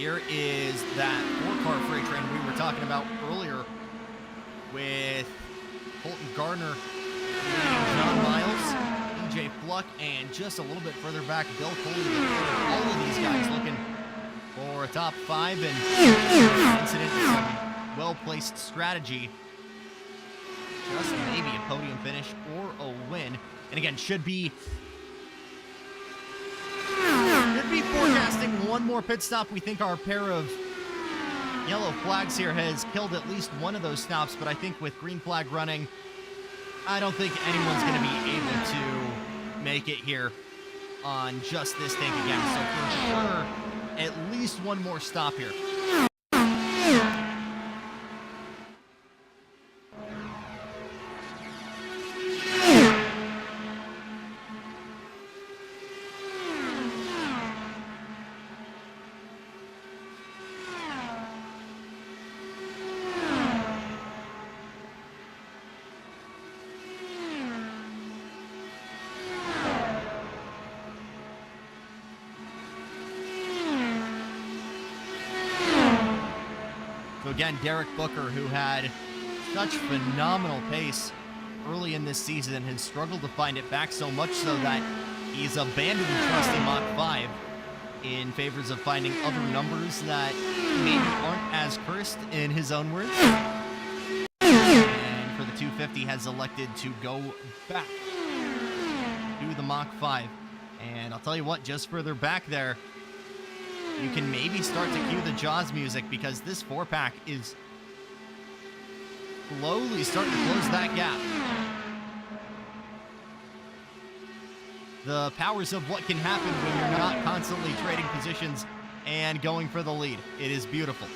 Here is that four-car freight train we were talking about earlier with Colton Gardner, John Miles, EJ Fluck, and just a little bit further back, Bill Coley. All of these guys looking for a top 5 and incident, some well-placed strategy. Just maybe a podium finish or a win. And again, should be forecasting one more pit stop. We think our pair of yellow flags here has killed at least one of those stops, but I think with green flag running, I don't think anyone's going to be able to make it here on just this tank again. So for sure, at least one more stop here. So again, Derek Booker, who had such phenomenal pace early in this season, has struggled to find it back, so much so that he's abandoned trusty Mach 5 in favors of finding other numbers that maybe aren't as cursed, in his own words. And for the 250, has elected to go back to the Mach 5. And I'll tell you what, just further back there, you can maybe start to cue the Jaws music, because this 4-pack is slowly starting to close that gap. The powers of what can happen when you're not constantly trading positions and going for the lead. It is beautiful.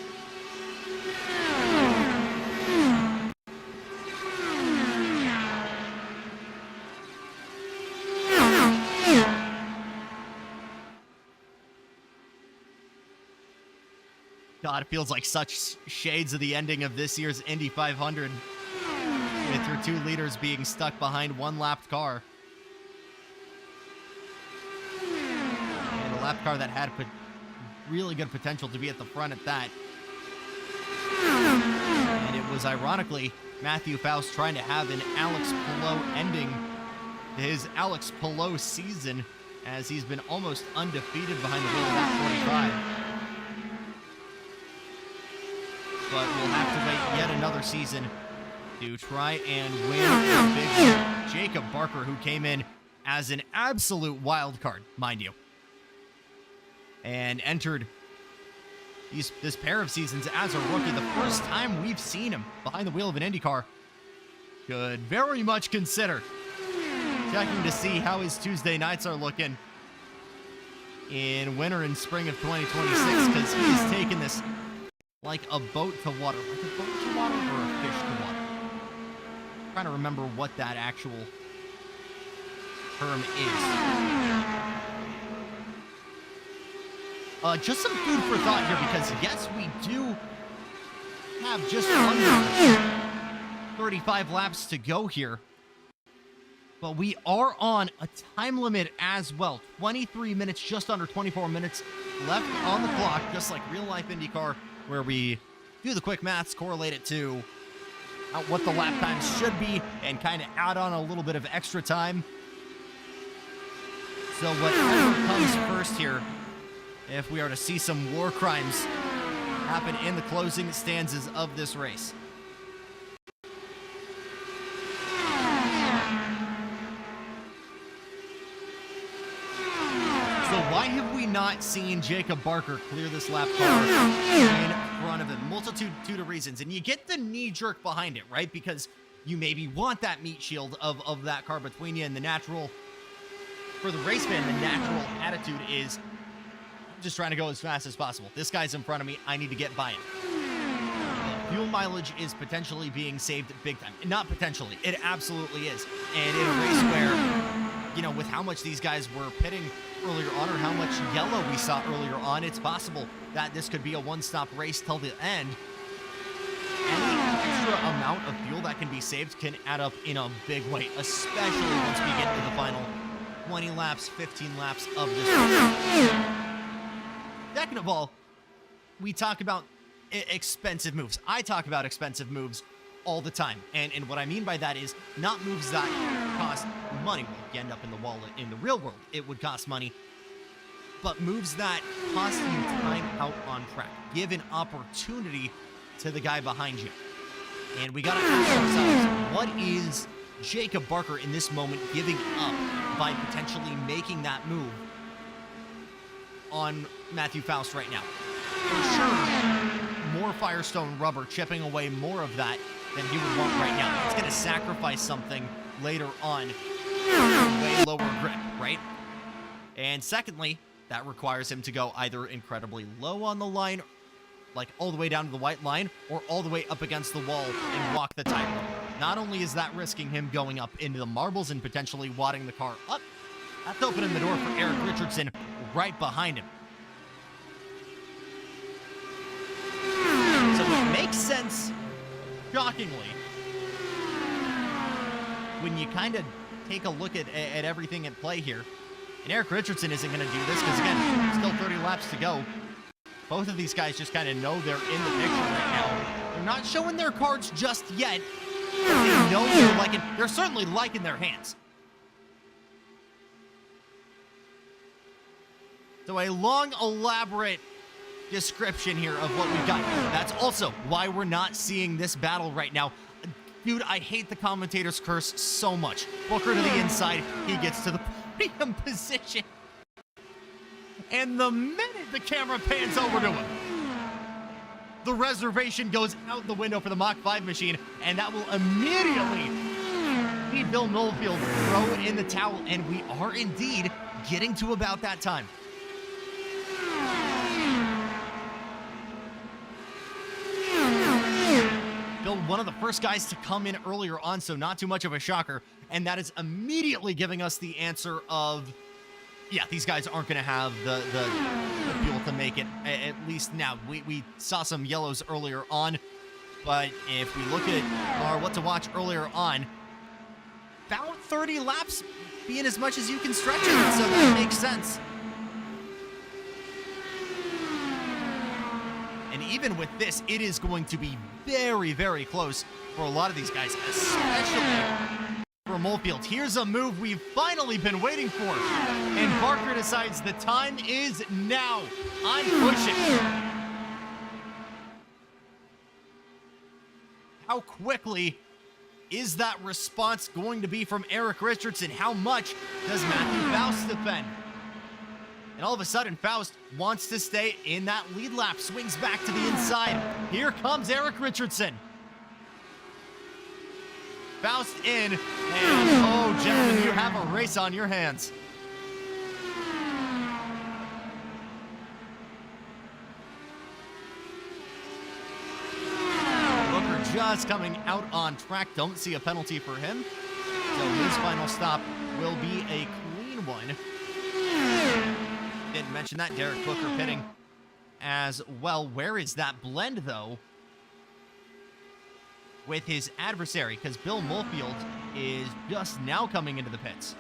God, it feels like such shades of the ending of this year's Indy 500, with your 2 leaders being stuck behind one lapped car. And a lapped car that had really good potential to be at the front at that. And it was ironically Matthew Faust trying to have an Alex Palou ending his Alex Palou season, as he's been almost undefeated behind the wheel of that 45. But we'll have to wait yet another season to try and win a big one. Jacob Barker, who came in as an absolute wild card, mind you, and entered this pair of seasons as a rookie. The first time we've seen him behind the wheel of an Indy car. Could very much consider checking to see how his Tuesday nights are looking in winter and spring of 2026, because he's taken this like a boat to water. Like a boat to water or a fish to water? I'm trying to remember what that actual term is. Just some food for thought here, because yes, we do have just under 35 laps to go here, but we are on a time limit as well. 23 minutes, just under 24 minutes left on the clock, just like real life IndyCar, where we do the quick maths, correlate it to what the lap times should be, and kind of add on a little bit of extra time. So whatever comes first here, if we are to see some war crimes happen in the closing stanzas of this race. So why have we not seen Jacob Barker clear this lap car in front of him? Multitude of reasons. And you get the knee-jerk behind it, right? Because you maybe want that meat shield of that car between you, and the natural, for the race fan, the natural attitude is just trying to go as fast as possible. This guy's in front of me. I need to get by him. Fuel mileage is potentially being saved big time. Not potentially. It absolutely is. And in a race where, you know, with how much these guys were pitting earlier on, or how much yellow we saw earlier on, it's possible that this could be a one-stop race till the end. Any extra amount of fuel that can be saved can add up in a big way, especially once we get to the final 20 laps, 15 laps of this race. Second of all, we talk about expensive moves. I talk about expensive moves all the time. And what I mean by that is not moves that cost money. Well, if you end up in the wallet in the real world, it would cost money. But moves that cost you time out on track. Give an opportunity to the guy behind you. And we got to ask ourselves, what is Jacob Barker in this moment giving up by potentially making that move on Matthew Faust right now? For sure, more Firestone rubber, chipping away more of that than he would want right now. It's going to sacrifice something later on, way lower grip, right? And secondly, that requires him to go either incredibly low on the line, like all the way down to the white line, or all the way up against the wall and walk the tightrope. Not only is that risking him going up into the marbles and potentially wadding the car up, that's opening the door for Eric Richardson right behind him. So it makes sense, shockingly, when you kind of take a look at everything at play here. And Eric Richardson isn't going to do this because, again, still 30 laps to go. Both of these guys just kind of know they're in the picture right now. They're not showing their cards just yet. But they know they're certainly liking their hands. So a long, elaborate description here of what we've got. That's also why we're not seeing this battle right now. Dude, I hate the commentator's curse so much. Booker to the inside, he gets to the podium position. And the minute the camera pans over to him, the reservation goes out the window for the Mach 5 machine, and that will immediately see Bill Molefield throw in the towel, and we are indeed getting to about that time. Bill, one of the first guys to come in earlier on, so not too much of a shocker, and that is immediately giving us the answer of, yeah, these guys aren't going to have the fuel to make it, at least now. We saw some yellows earlier on, but if we look at our what to watch earlier on, about 30 laps being as much as you can stretch it, so that makes sense. And even with this, it is going to be very, very close for a lot of these guys, especially for Molefield. Here's a move we've finally been waiting for. And Barker decides the time is now. I'm pushing. How quickly is that response going to be from Eric Richardson? How much does Matthew Faust defend? And all of a sudden, Faust wants to stay in that lead lap, swings back to the inside. Here comes Eric Richardson. Faust in, and oh, gentlemen, you have a race on your hands. Booker just coming out on track. Don't see a penalty for him. So his final stop will be a clean one. Didn't mention that. Derek Booker pitting as well. Where is that blend, though, with his adversary? Because Bill Molefield is just now coming into the pits.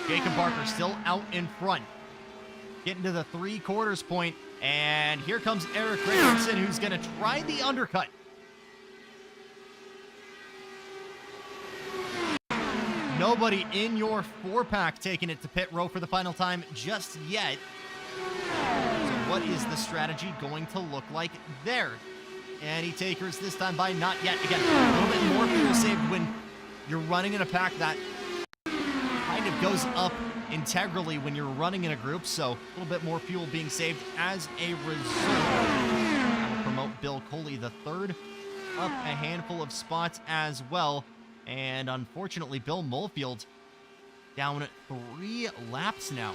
Jacob Barker still out in front. Getting to the 3/4 point. And here comes Eric Richardson, who's going to try the undercut. Nobody in your 4-pack taking it to pit row for the final time just yet. So what is the strategy going to look like there? Any takers this time by? Not yet. Again, a little bit more fuel saved when you're running in a pack that kind of goes up integrally when you're running in a group. So a little bit more fuel being saved as a result. That will promote Bill Coley the third up a handful of spots as well. And unfortunately, Bill Molefield down 3 laps now.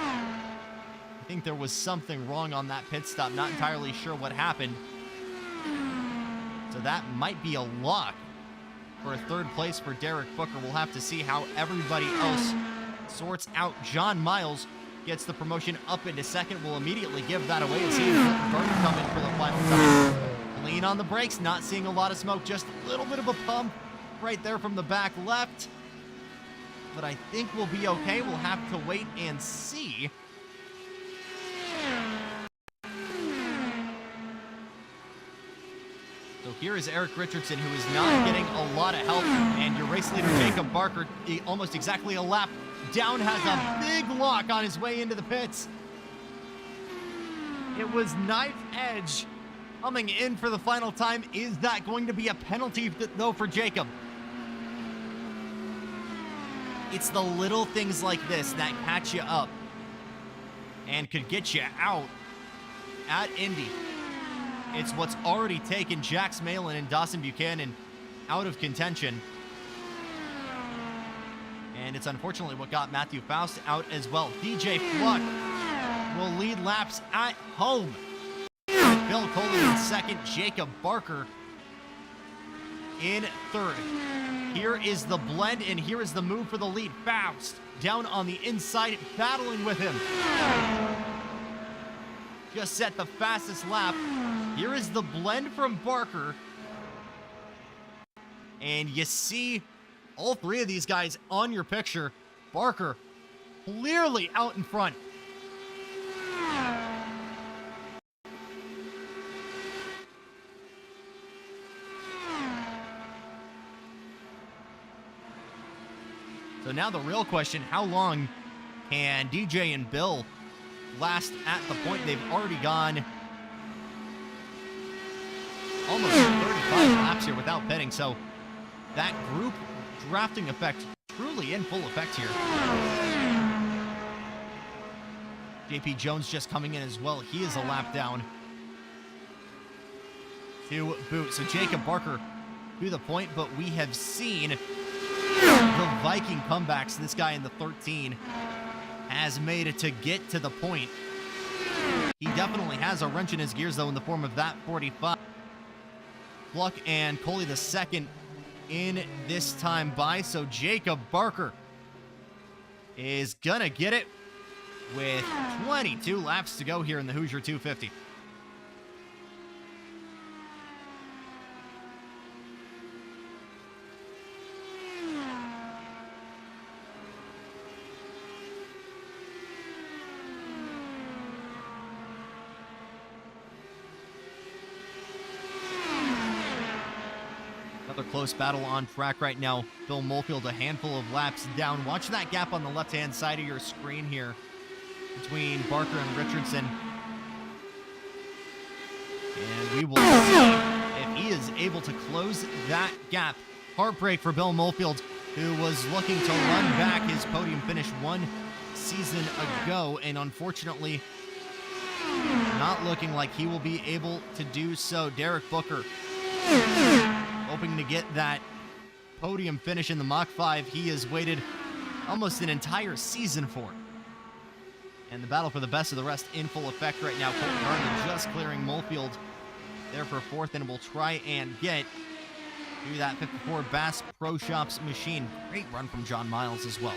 I think there was something wrong on that pit stop. Not entirely sure what happened. So that might be a lock for a 3rd place for Derek Booker. We'll have to see how everybody else sorts out. John Miles gets the promotion up into 2nd. We'll immediately give that away and see Barker coming for the final time. Lean on the brakes, not seeing a lot of smoke, just a little bit of a pump right there from the back left. but I think we'll be okay. We'll have to wait and see. So here is Eric Richardson, who is not getting a lot of help, and your race leader, Jacob Barker, almost exactly a lap down, has a big lock on his way into the pits. It was knife edge coming in for the final time. Is that going to be a penalty, though, for Jacob? It's the little things like this that catch you up and could get you out at Indy. It's what's already taken Jax Malin and Dawson Buchanan out of contention. And it's unfortunately what got Matthew Faust out as well. DJ Fluck will lead laps at home. Bill Coley in second, Jacob Barker in third. Here is the blend, and here is the move for the lead. Faust down on the inside, battling with him. Just set the fastest lap. Here is the blend from Barker. And you see all three of these guys on your picture. Barker clearly out in front. So now the real question, how long can DJ and Bill last at the point? They've already gone almost 35 laps here without pitting, so that group drafting effect truly in full effect here. JP Jones just coming in as well. He is a lap down to boot. So Jacob Barker to the point, but we have seen the Viking comebacks. This guy in the 13 has made it to get to the point. He definitely has a wrench in his gears, though, in the form of that 45. Fluck and Coley the second in this time by. So Jacob Barker is gonna get it with 22 laps to go here in the Hoosier 250. Another close battle on track right now. Bill Molefield a handful of laps down. Watch that gap on the left-hand side of your screen here between Barker and Richardson. And we will see if he is able to close that gap. Heartbreak for Bill Molefield, who was looking to run back his podium finish one season ago, and unfortunately not looking like he will be able to do so. Derek Booker hoping to get that podium finish in the Mach 5 he has waited almost an entire season for. And the battle for the best of the rest in full effect right now. Colton Gardner just clearing Molefield there for fourth, and will try and get through that 54 Bass Pro Shops machine. Great run from John Miles as well.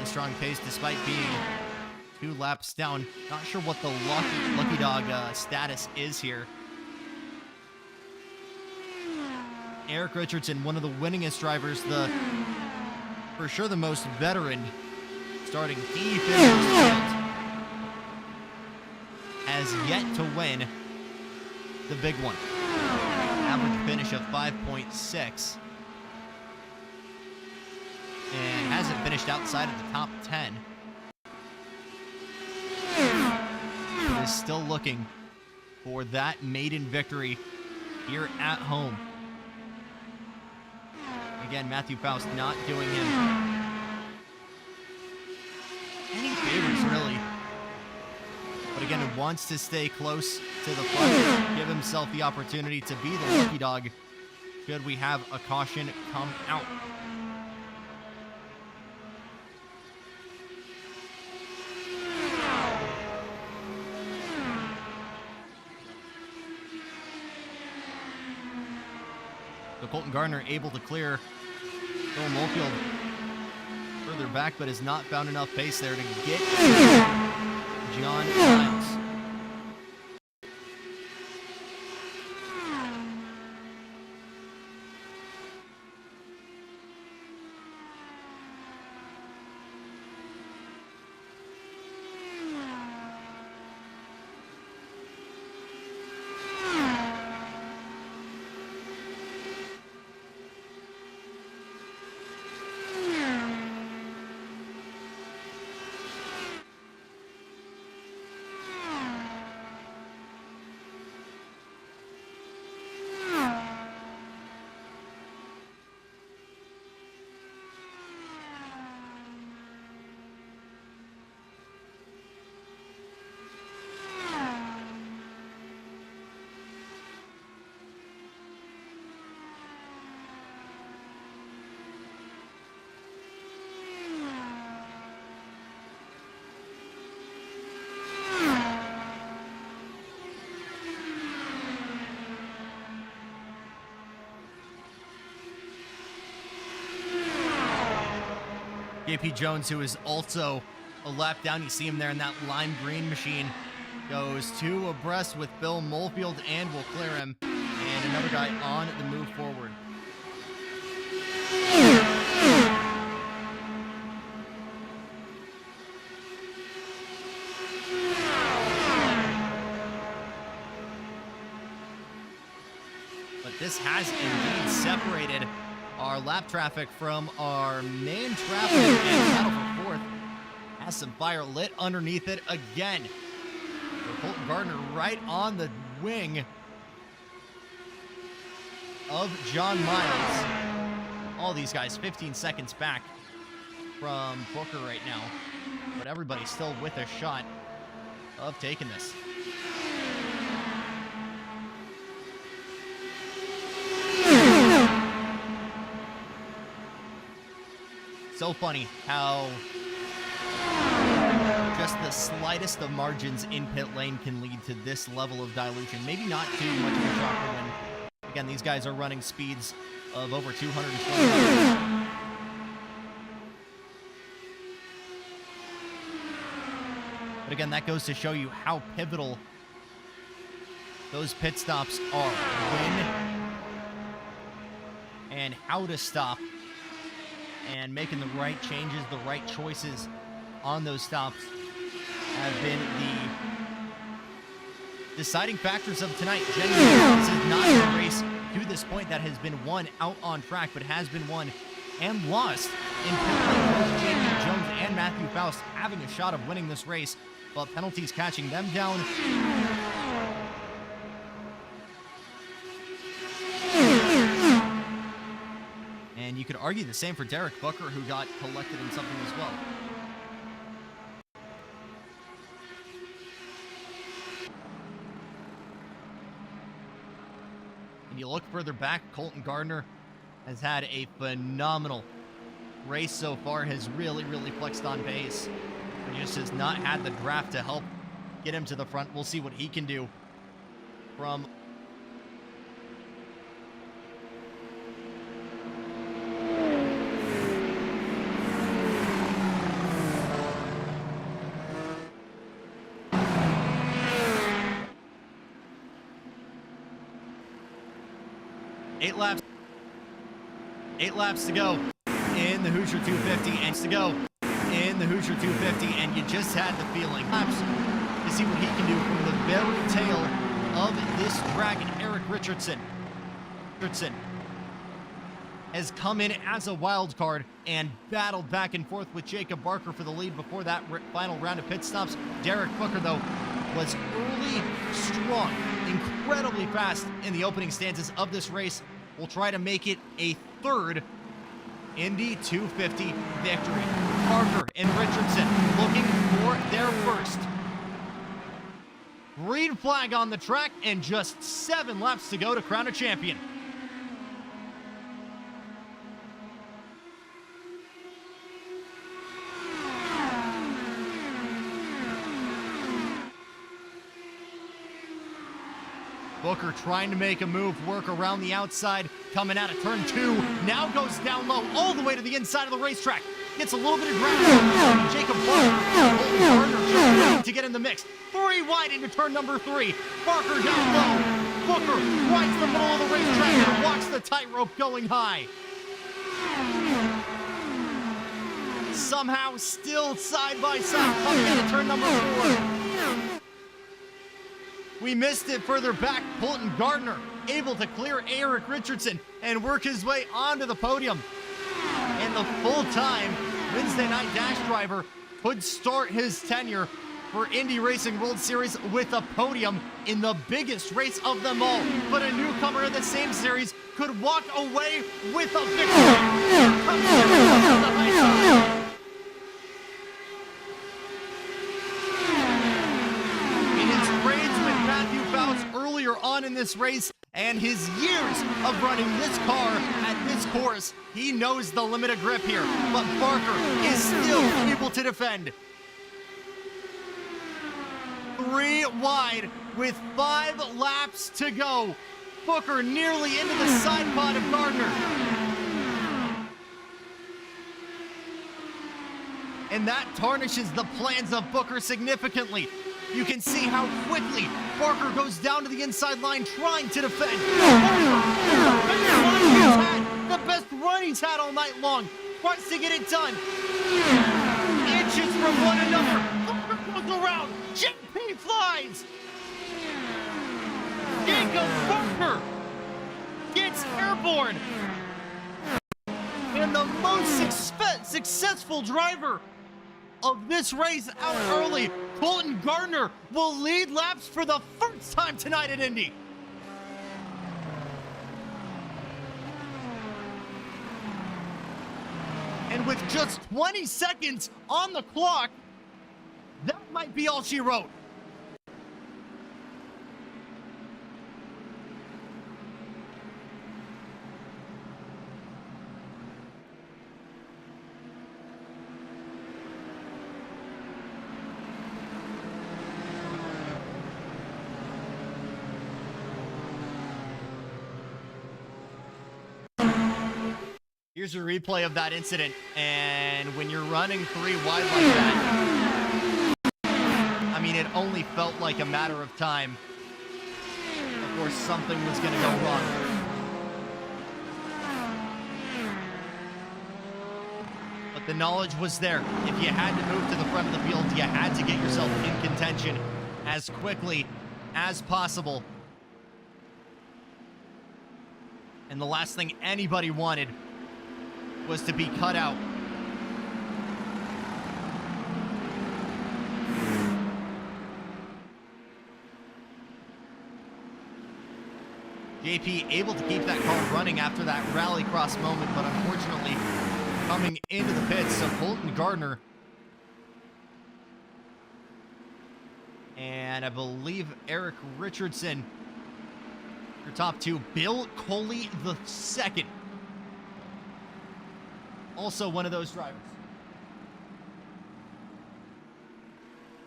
Strong pace despite being 2 laps down. Not sure what the lucky dog status is here. Eric Richardson, one of the winningest drivers, for sure the most veteran, starting deep in the field, has yet to win the big one. Average finish of 5.6. And hasn't finished outside of the top 10. It guys still looking for that maiden victory here at home. Again, Matthew Faust not doing him any favors, really. But again, he wants to stay close to the front, give himself the opportunity to be the lucky dog should we have a caution come out. So Colton Gardner able to clear Phil Molefield further back, but has not found enough pace there to get John Miles. JP Jones, who is also a lap down, you see him there in that lime green machine, goes two abreast with Bill Molefield and will clear him. And another guy on the move forward. But this has indeed separated our lap traffic from our main traffic, and battle for fourth has some fire lit underneath it again. So Colton Gardner right on the wing of John Miles. All these guys 15 seconds back from Booker right now, but everybody's still with a shot of taking this. So funny how just the slightest of margins in pit lane can lead to this level of dilution. Maybe not too much of a shocker when, again, these guys are running speeds of over 220. But again, that goes to show you how pivotal those pit stops are. When and how to stop, and making the right changes, the right choices on those stops have been the deciding factors of tonight. Genuinely, this is not a race to this point that has been won out on track, but has been won and lost in pit lane. Both J.P. Jones and Matthew Faust having a shot of winning this race, but penalties catching them down. And you could argue the same for Derek Booker, who got collected in something as well. And you look further back, Colton Gardner has had a phenomenal race so far, has really flexed on pace. He just has not had the draft to help get him to the front. We'll see what he can do from Eight laps to go in the Hoosier 250, and and you just had the feeling laps to see what he can do from the very tail of this dragon. Eric Richardson has come in as a wild card and battled back and forth with Jacob Barker for the lead before that final round of pit stops. Derek Booker, though, was early, strong, incredibly fast in the opening stanzas of this race, will try to make it a third Indy 250 victory. Parker and Richardson looking for their first. Green flag on the track and just 7 laps to go to crown a champion. Booker trying to make a move, work around the outside, coming out of turn 2, now goes down low all the way to the inside of the racetrack. Gets a little bit of ground. Jacob Barker just waiting to get in the mix. 3 wide into turn number 3. Barker down low. Booker right in the middle of the racetrack and walks the tightrope going high. Somehow still side by side coming into turn number 4. We missed it further back. Colton Gardner able to clear Eric Richardson and work his way onto the podium. And the full-time Wednesday night dash driver could start his tenure for Indy Racing World Series with a podium in the biggest race of them all. But a newcomer in the same series could walk away with a victory. Here comes the high side. Faust earlier on in this race and his years of running this car at this course, he knows the limit of grip here, but Barker is still able to defend. 3 wide with 5 laps to go. Booker nearly into the side pod of Gardner. And that tarnishes the plans of Booker significantly. You can see how quickly Barker goes down to the inside line trying to defend. The best run he's had all night long. Wants to get it done. Inches from one another. Barker goes around. JP flies. Jacob Barker gets airborne. And the most successful driver of this race out early, Colton Gardner, will lead laps for the first time tonight at Indy. And with just 20 seconds on the clock, that might be all she wrote. Here's a replay of that incident, and when you're running 3 wide like that, I mean, it only felt like a matter of time. Of course, something was going to go wrong. But the knowledge was there. If you had to move to the front of the field, you had to get yourself in contention as quickly as possible. And the last thing anybody wanted was to be cut out. JP able to keep that car running after that rallycross moment, but unfortunately coming into the pits, so Colton Gardner and I believe Eric Richardson, your top 2. Bill Coley the second, also one of those drivers.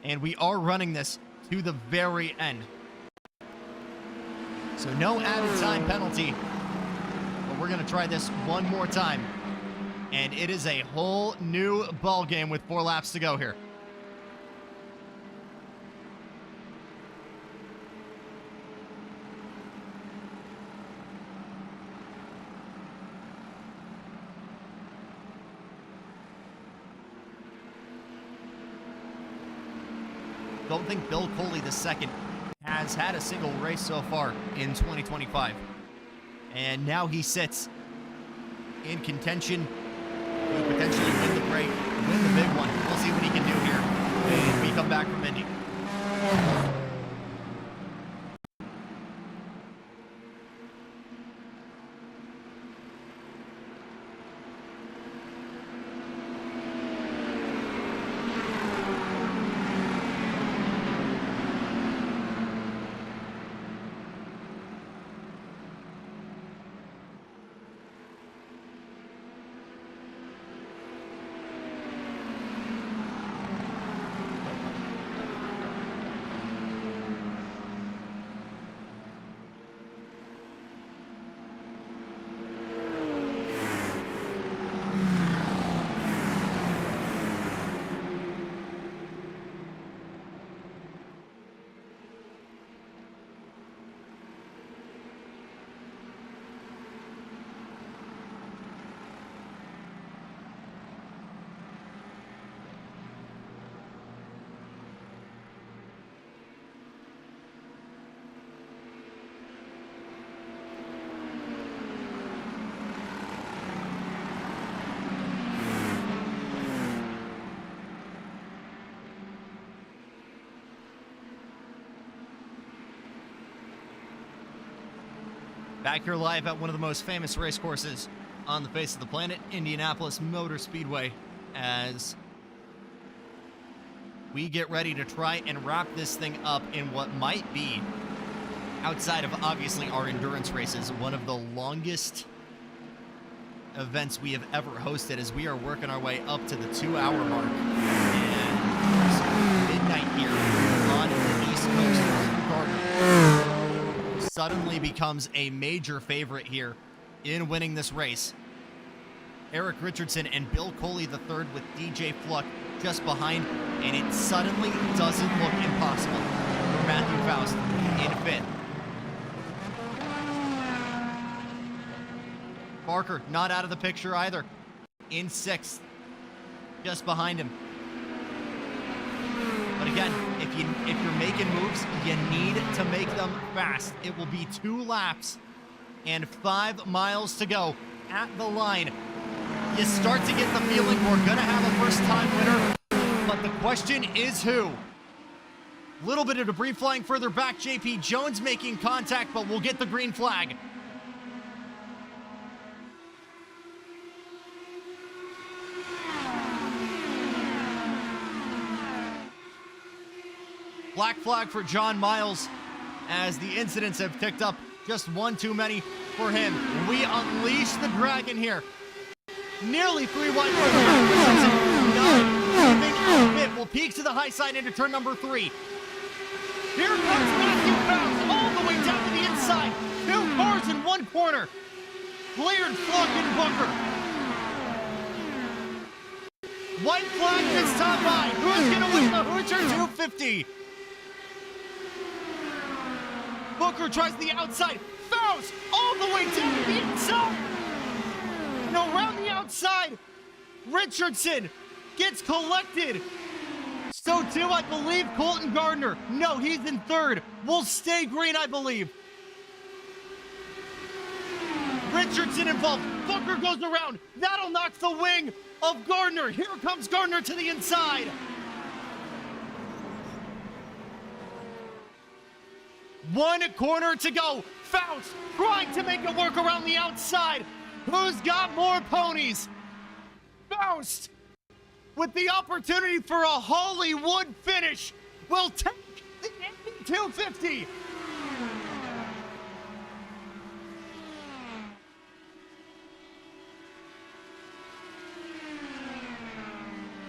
And we are running this to the very end. So no added time penalty, but we're gonna try this one more time. And it is a whole new ball game with 4 laps to go here. Don't think Bill Coley II has had a single race so far in 2025. And now he sits in contention to potentially win the break, win the big one. We'll see what he can do here when we come back from Indy. Back here live at one of the most famous race courses on the face of the planet, Indianapolis Motor Speedway, as we get ready to try and wrap this thing up in what might be, outside of obviously our endurance races, one of the longest events we have ever hosted, as we are working our way up to the 2-hour mark. And midnight here on the East Coast. Gardner suddenly becomes a major favorite here in winning this race. Eric Richardson and Bill Coley III with DJ Fluck just behind, and it suddenly doesn't look impossible for Matthew Faust in 5th. Barker not out of the picture either, in 6th, just behind him. But again, if you're making moves, you need to make them fast. It will be 2 laps and 5 miles to go at the line. You start to get the feeling we're gonna have a first-time winner, but the question is who? Little bit of debris flying further back. JP Jones making contact, but we'll get the green flag. Black flag for John Miles, as the incidents have ticked up. Just one too many for him. We unleash the dragon here. Nearly 3 wide. It will peak to the high side into turn number 3. Here comes Matthew Faust all the way down to the inside. 2 cars in 1 corner. Cleared Fluck and Booker. White flag this time by. Who's going to win the Hoosier 250? Booker tries the outside. Faust all the way down to the inside. No, around the outside. Richardson gets collected. So too, I believe, Colton Gardner. No, he's in 3rd. We'll stay green, I believe. Richardson involved. Booker goes around. That'll knock the wing of Gardner. Here comes Gardner to the inside. One corner to go. Faust trying to make it work around the outside. Who's got more ponies? Faust, with the opportunity for a Hollywood finish, will take the Indy 250.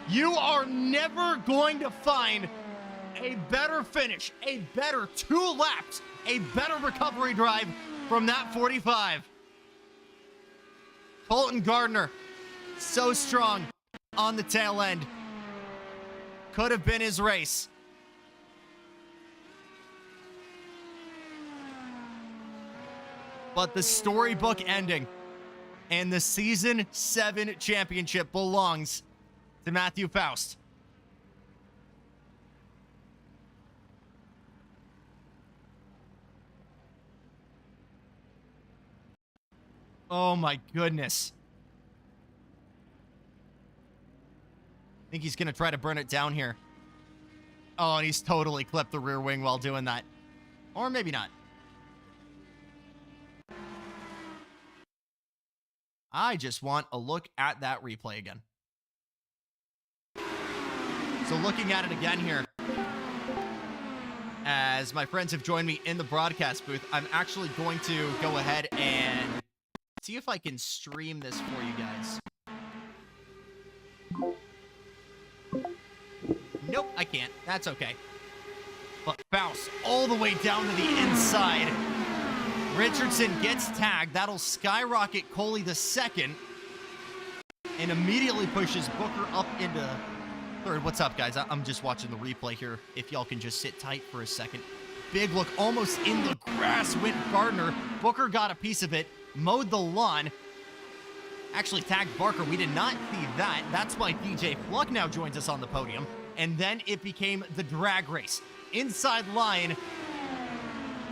You are never going to find a better finish, a better 2 laps, a better recovery drive from that 45. Colton Gardner, so strong on the tail end. Could have been his race. But the storybook ending and the Season 7 championship belongs to Matthew Faust. Oh my goodness. I think he's going to try to burn it down here. Oh, and he's totally clipped the rear wing while doing that. Or maybe not. I just want a look at that replay again. So looking at it again here, as my friends have joined me in the broadcast booth, I'm actually going to go ahead and see if I can stream this for you guys. Nope, I can't. That's okay. But Faust all the way down to the inside. Richardson gets tagged. That'll skyrocket Coley II and immediately pushes Booker up into 3rd. What's up, guys? I'm just watching the replay here. If y'all can just sit tight for a second. Big look almost in the grass went Gardner. Booker got a piece of it. Mowed the lawn. Actually tagged Barker. We did not see that. That's why DJ Fluck now joins us on the podium. And then it became the drag race. Inside line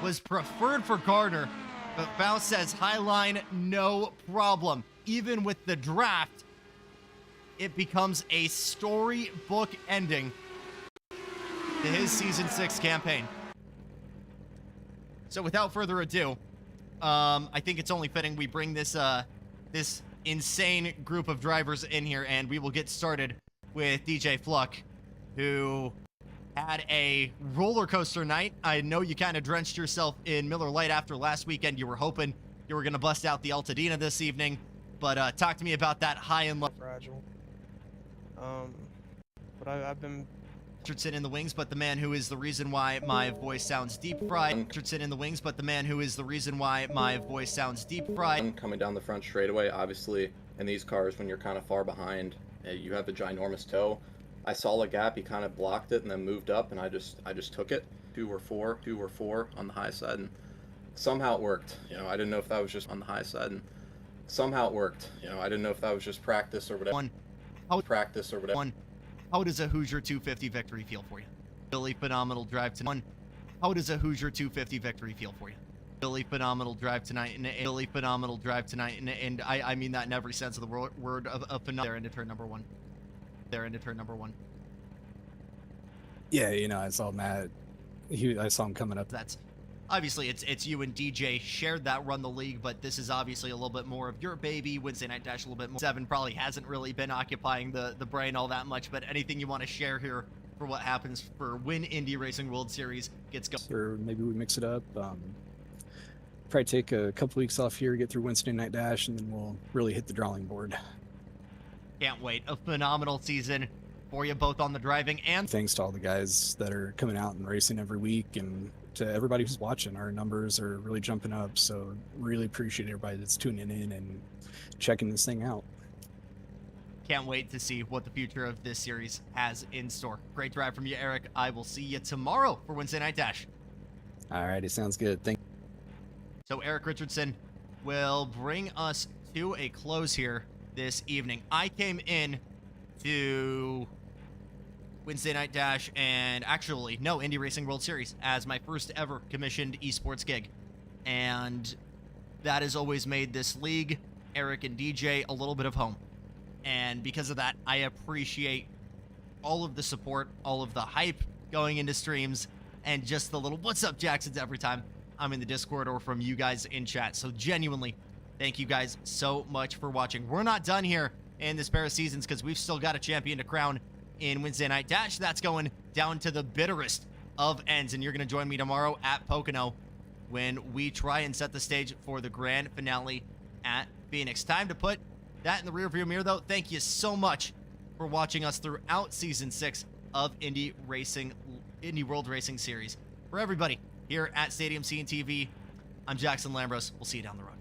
was preferred for Gardner, but Faust says high line, no problem. Even with the draft, it becomes a storybook ending to his Season 6 campaign. So without further ado, I think it's only fitting we bring this this insane group of drivers in here, and we will get started with DJ Fluck, who had a roller coaster night. I know you kind of drenched yourself in Miller Lite after last weekend. You were hoping you were going to bust out the Altadena this evening, but talk to me about that high and low. Fragile. But I've been Richardson in the wings, but the man who is the reason why my voice sounds deep fried. Richardson in the wings, but the man who is the reason why my voice sounds deep fried. Coming down the front straightaway, obviously, in these cars, when you're kind of far behind, you have the ginormous toe. I saw a gap, he kind of blocked it and then moved up, and I just took it. Two or four on the high side, and somehow it worked. You know, I didn't know if that was just on the high side, and somehow it worked. You know, I didn't know if that was just practice or whatever. Practice or whatever. How does a Hoosier 250 victory feel for you? Really phenomenal drive tonight. How does a Hoosier 250 victory feel for you? Really phenomenal drive tonight, and really phenomenal drive tonight, and I mean that in every sense of the word of phenomenal. There into turn number one. There into turn number one. Yeah, you know, I saw Matt. I saw him coming up. That's obviously it's you and DJ shared that run the league, but this is obviously a little bit more of your baby. Wednesday Night Dash a little bit more. 7 probably hasn't really been occupying the brain all that much, but anything you want to share here for what happens for when Indy Racing World Series gets going? Or maybe we mix it up. Probably take a couple weeks off here, get through Wednesday Night Dash, and then we'll really hit the drawing board. Can't wait. A phenomenal season for you both on the driving and thanks to all the guys that are coming out and racing every week, and to everybody who's watching. Our numbers are really jumping up, so really appreciate everybody that's tuning in and checking this thing out. Can't wait to see what the future of this series has in store. Great drive from you, Eric. I will see you tomorrow for Wednesday Night Dash. All right, it sounds good. Thank you. So Eric Richardson will bring us to a close here this evening. I came in to Wednesday Night Dash and actually, no, Indy Racing World Series as my first ever commissioned esports gig. And that has always made this league, Eric and DJ, a little bit of home. And because of that, I appreciate all of the support, all of the hype going into streams, and just the little what's up Jacksons every time I'm in the Discord or from you guys in chat. So genuinely, thank you guys so much for watching. We're not done here in this pair of seasons because we've still got a champion to crown in Wednesday Night Dash. That's going down to the bitterest of ends, and you're going to join me tomorrow at Pocono when we try and set the stage for the grand finale at Phoenix. Time to put that in the rearview mirror, though. Thank you so much for watching us throughout Season 6 of Indy World Racing Series. For everybody here at Stadium Scene TV, I'm Jackson Lambros. We'll see you down the road.